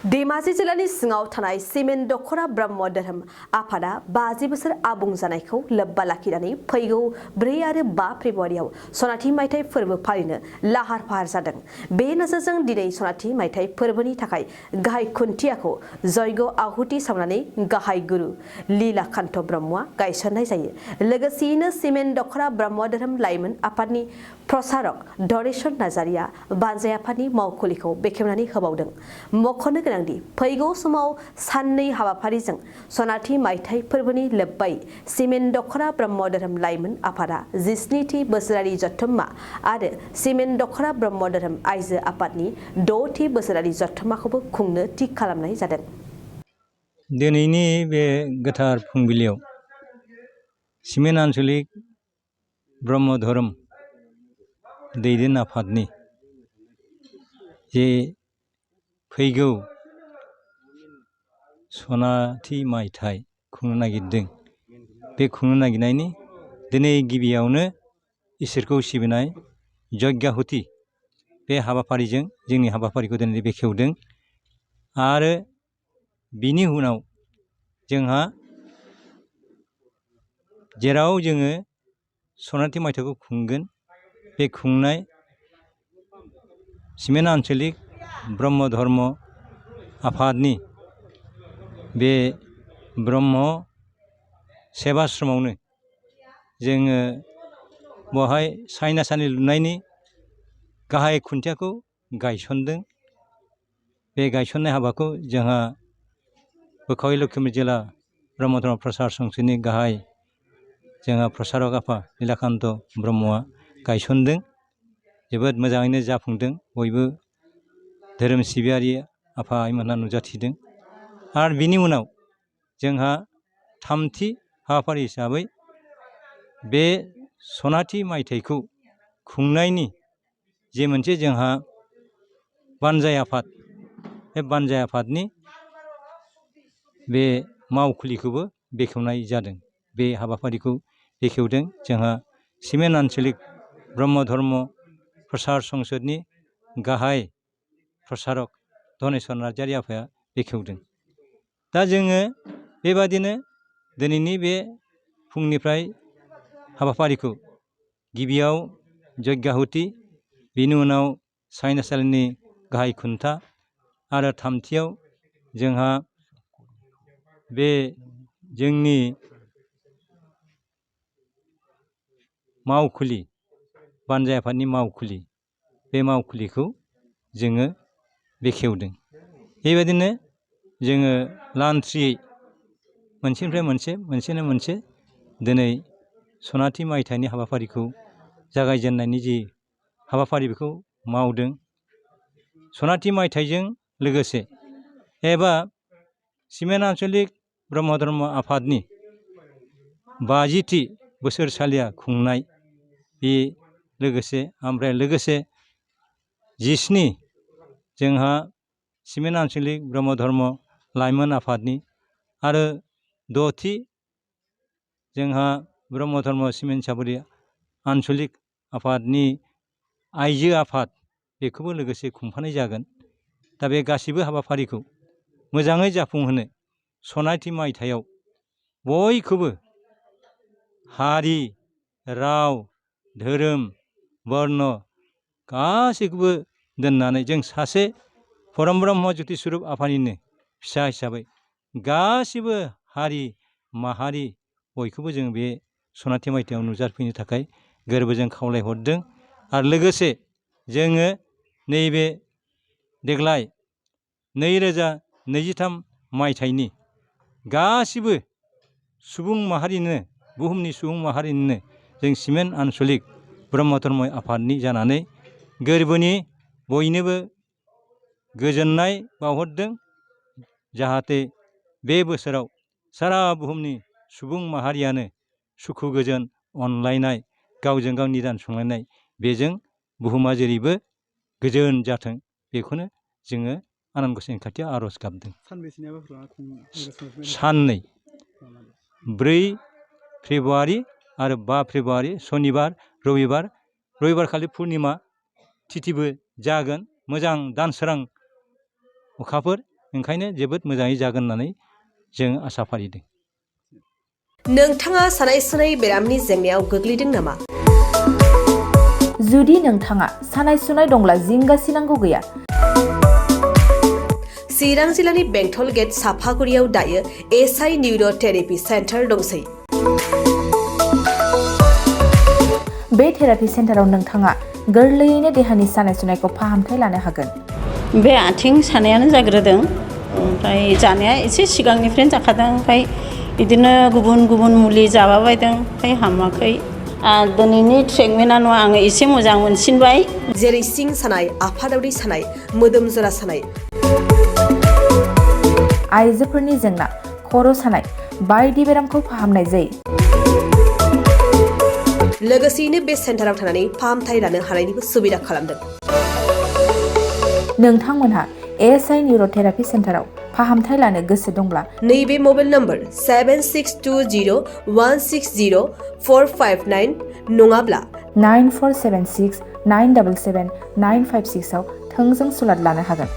धेमाजि जिल्लानि सिङाव थानाय सिमेन्ट दख'रा ब्रह्म धोरोम आफादा 50 बोसोर आबुं जानायखौ लोब्बा लाखिनानै फैगौ 4 आरो 5 फेब्रुवारियाव सनाथि मायथाइ फोरबो फालिनो लाहार फाहार जादों। बे नोजोरजों दिनै सनाथि मायथाइ फोरबोनि थाखाय गाहाय खुन्थियाखौ जयग आहुति सावनानै गाहाय गुरु लीलाकान्त ब्रह्मआ गायसननाय जायो। लोगोसेयैनो सिमेन्ट दख'रा ब्रह्म धोरोम लाइमोन आफादनि प्रसारक धरेश्वर नार्जारिया बानजाय आफादनि मावखुलिखौ बेखेवनानै होबावदों। मख'नो गोनांदि फैगौ समाव साननै हाबाफारिजों सनाथि मायथाइ फोरबोनि लोब्बायै सिमेन्ट दख'रा ब्रह्म धोरोम लाइमोन आफादा 17थि बोसोरारि जथुम्मा आरो सिमेन्ट दख'रा ब्रह्म धोरोम आइजो आफादनि 6थि बोसोरारि जथुम्माखौबो खुंनो थि खालामनाय जादों। दिनैनि बे गोथार फुंबिलियाव सिमेन्ट आन्चलिक ब्रह्म धोरोम दैदेन आफादनि जे फैगौ सनाथि मायथाइ खुंनो नागिरदों, बे खुंनो नागिरनायनि दिनै गिबियावनो इसोरखौ सिबिनाय यज्ञाहुति बे हाबाफारिजों जोंनि हाबाफारिखौ दिनै बेखेवदों। आरो बिनि उनाव जोंहा जेराव जोङो सनाथि मायथाइखौ खुंगोन, बे खुंनाय सिमेन्ट आन्चलिक ब्रह्म धर्म आफादनि बे ब्रह्म सेबाश्रमावनो जोङो बेवहाय सायनासालि लुनायनि गाहाय खुन्थियाखौ गायसनदों। बे गायसननाय हाबाखौ जोंहा बोखावि लखिमपुर जिल्ला ब्रह्म धर्म प्रसार संसदनि गाहाय जोंहा प्रसारक आफा लीलाकान्त ब्रह्मआ गायसनदों। जोबोद मोजाङैनो जाफुंदों। बयबो धोरोम सिबियारि आफा आइमोनहा नुजाथिदों। आरो बिनि उनाव जोंहा थामथि हाबाफारि हिसाबै बे सनाथि मायथाइखौ खुंनायनि जे मोनसे जोंहा बानजाय आफाद, बे बानजाय आफादनि बे मावखुलिखौबो बेखेवनाय जादों। बे हाबाफारिखौ बेखेवदों जोंहा सिमेन्ट आन्चलिक ब्रह्म धर्म प्रसार संसदनि गाहाय प्रसारक धनेश्वर नार्जारि आफाया बेखेवदों। दा जोङो बेबादिनो दिनैनि बे फुंनिफ्राय हाबाफारिखौ गिबियाव यज्ञाहुति, बिनि उनाव सायनासालिनि गाहाय खुन्था आरो थामथियाव जोंहा बे जोंनि मावखुलि बानजाय आफादनि मावखुलि, बे मावखुलिखौ जोङो बेखेवदों। बेबायदिनो जोङो लान्थ्रियै मोनसेनिफ्राय मोनसे मोनसेनो मोनसे दिनै सनाथि मायथाइनि हाबाफारिखौ जागायजेननायनि जि हाबाफारि बेखौ मावदों। सनाथि मायथाइजों लोगोसे एबा सिमेन्ट आन्चलिक ब्रह्म धर्म आफादनि 50थि बोसोरसालिया खुंनाय, बे लोगोसे ओमफ्राय लोगोसे 17 जोंहा सिमेन्ट आन्चलिक ब्रह्म धर्म लाइमोन आफादनि आरो 6थि जोंहा ब्रह्म धर्म सिमेन्ट सापरि आन्चलिक आफादनि आइजो आफाद, बेखौबो लोगोसे खुंफानाय जागोन। दा बे गासैबो हाबाफारिखौ मोजाङै जाफुंहोनो सनाथि मायथाइयाव बयखौबो हारि, राव, धोरोम, बर्ण गासैखौबो दोननानै जों सासे परम ब्रह्म ज्योति स्वरुप आफानिनो फिसा हिसाबै गासिबो हारि माहारि बयखौबो जों बे सनाथि मायथाइयाव नुजाफैनो थाखाय गोरबोजों खावलायहरदों। आरो लोगोसे जोङो नैबे देग्लाय 2023 मायथाइनि गासिबो सुबुं माहारिनो, बुहुमनि सुबुं माहारिनो जों सिमेन्ट आन्चलिक ब्रह्म धर्म आफादनि जानानै गोरबोनि बयनोबो गोजोननाय बावहरदों। जाहाथे बे बोसोराव सारा बुहुमनि सुबुं माहारियानो सुखु गोजोन अनलायनाय, गावजों गाव निदान संलायनाय, बेजों बुहुमा जेरैबो गोजोन जाथों, बेखौनो जोङो आनान गसाइनि खाथियाव आर'ज गाबदों। साननै 4 फेब्रुवारि आरो 5 फेब्रुवारि सनिबार रबिबार खालि पुर्निमा तिथिबो जागोन। मोजां दानसोरां अखाफोर ओंखायनो जोबोद मोजाङै जागोन होननानै जों आसा फारिदों। नोंथाङा सानाय सुनाय बेरामनि जेंनायाव गोग्लैदों नामा? जुदि नोंथाङा सानाय सुनाय दंब्ला जिंगासिनांगौ गैया। चिरां जिल्लानि बेंटल गेट साफागुरियाव दायो एसआइ निउर' थेरापि सेन्टार दंसै। बे थेरापि सेन्टाराव नोंथाङा गोरलैयैनो देहानि सानाय सुनायखौ फाहामथाय लानो हागोन। बे आथिं सानायानो जाग्रोदों, ओमफ्राय जानाया एसे सिगांनिफ्रायनो जाखादों, ओमफ्राय बिदिनो गुबुन गुबुन मुलि जाबाबायदों, ओमफ्राय हामाखै। दिनैनि ट्रिटमेन्टआ आङो एसे मोजां मोनसिनबाय। जेरै सिं सानाय, आफादावरि सानाय, मोदोम जरा सानाय, आइजोफोरनि जेंना, खर' सानाय बायदि बेरामखौ फाहामनाय जायो। लोगोसेयैनो बे सेन्टाराव थानानै फाहामथाय लानो हानायनिबो सुबिदा खालामदों। नोंथांमोनहा एसआइ निउर' थेरापि सेन्टाराव फाहामथाय लानो गोसो दंब्ला नैबे मबाइल नम्बर 7620160459 नङाब्ला 9476977956 आव थोंजों सुलाद लानो हागोन।